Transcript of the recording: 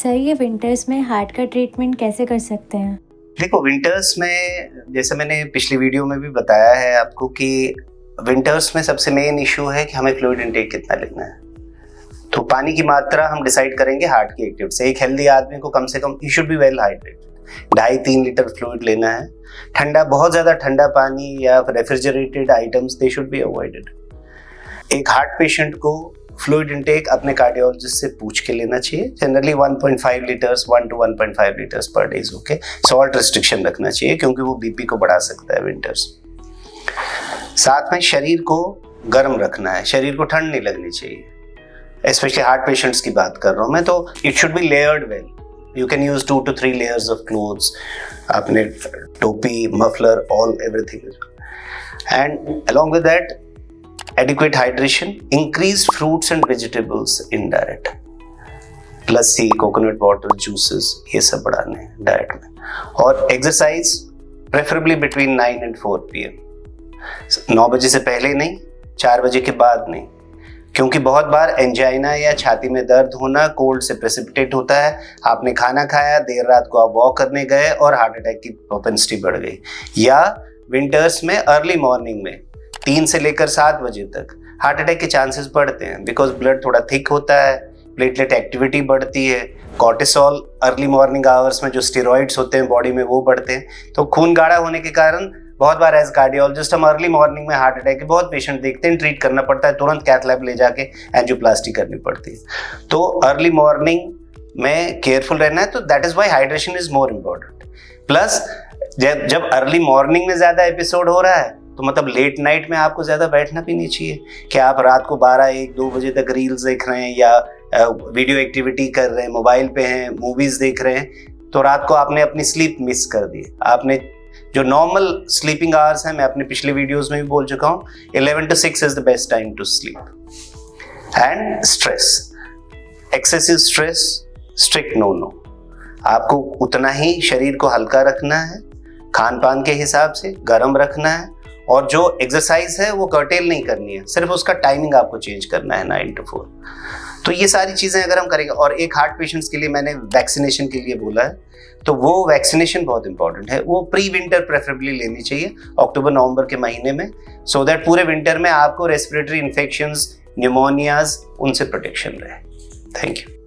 Sir ये winters में heart का ट्रीटमेंट कैसे कर सकते हैं? देखो, विंटर्स में जैसे मैंने पिछली वीडियो में भी बताया है आपको कि विंटर्स में सबसे मेन इशू है कि हमें फ्लूइड इंटेक कितना लेना है। तो पानी की मात्रा हम डिसाइड करेंगे हार्ट की एक्टिविटी से। एक हेल्दी आदमी को कम से कम ही should be well hydrated, 2.5-3 litre fluid लेना है। ठंडा, बहुत ज़्यादा ठंडा पानी या refrigerated items they should be avoided. एक हार्ट पेशेंट को फ्लूइड इंटेक अपने कार्डियोलॉजिस्ट से पूछ के लेना चाहिए। Generally 1.5 litres 1 to 1.5 litres per day is okay. Salt restriction रखना चाहिए क्योंकि वो बीपी को बढ़ा सकता है विंटर्स। साथ में शरीर को गर्म रखना है, शरीर को ठंड नहीं लगनी चाहिए। स्पेशली हार्ट पेशेंट्स की बात कर रहा हूँ मैं, तो it should be layered well. You can use 2 to 3 layers of clothes, आपने टोपी, muffler, all everything. And along with that adequate hydration, increase fruits and vegetables in diet, lassi, coconut water, juices, ये सब बढ़ाने हैं diet में। और exercise preferably between 9 and 4 PM। 9 बजे से पहले नहीं, 4 बजे के बाद नहीं, क्योंकि बहुत बार एंजाइना या छाती में दर्द होना कोल्ड से प्रेसिपिटेट होता है। आपने खाना खाया, देर रात को आप वॉक करने गए और हार्ट अटैक की प्रोपेंसिटी बढ़ गई। या विंटर्स में अर्ली मॉर्निंग में 3 से लेकर 7 बजे तक हार्ट अटैक के चांसेस बढ़ते हैं, बिकॉज ब्लड थोड़ा थिक होता है, प्लेटलेट एक्टिविटी बढ़ती है, कॉर्टिसोल अर्ली मॉर्निंग आवर्स में जो स्टेरॉइड्स होते हैं बॉडी में वो बढ़ते हैं। तो खून गाढ़ा होने के कारण बहुत बार एज कार्डियोलॉजिस्ट हम अर्ली मॉर्निंग में हार्ट अटैक के बहुत पेशेंट देखते हैं, ट्रीट करना पड़ता है, तुरंत कैथ लैब ले जाके एंजियोप्लास्टी करनी पड़ती है। तो अर्ली मॉर्निंग में केयरफुल रहना है। तो that is why hydration is more important. Plus जब अर्ली मॉर्निंग में ज्यादा एपिसोड हो रहा है तो मतलब लेट नाइट में आपको ज़्यादा बैठना भी नहीं चाहिए कि आप रात को 12-1-2 बजे तक रील्स देख रहे हैं या वीडियो एक्टिविटी कर रहे हैं, मोबाइल पे हैं, मूवीज़ देख रहे हैं, तो रात को आपने अपनी स्लीप मिस कर दी। आपने जो नॉर्मल स्लीपिंग आवर्स हैं, मैं अपने पिछले वीडियोस में भी बोल चुका हूँ, 11 to 6 is the best time to sleep. And stress, excessive stress strict no. आपको उतना ही शरीर को हल्का रखना है, खान पान के हिसाब से गर्म रखना है, और जो एक्सरसाइज है वो कर्टेल नहीं करनी है, सिर्फ उसका टाइमिंग आपको चेंज करना है 9 to 4। तो ये सारी चीज़ें अगर हम करेंगे, और एक हार्ट पेशेंट्स के लिए मैंने वैक्सीनेशन के लिए बोला है, तो वो वैक्सीनेशन बहुत इंपॉर्टेंट है। वो प्री विंटर प्रेफरेबली लेनी चाहिए, अक्टूबर-नवंबर के महीने में, सो दैट पूरे विंटर में आपको रेस्पिरेटरी इन्फेक्शंस, न्यूमोनियाज, उनसे प्रोटेक्शन रहे। Thank you.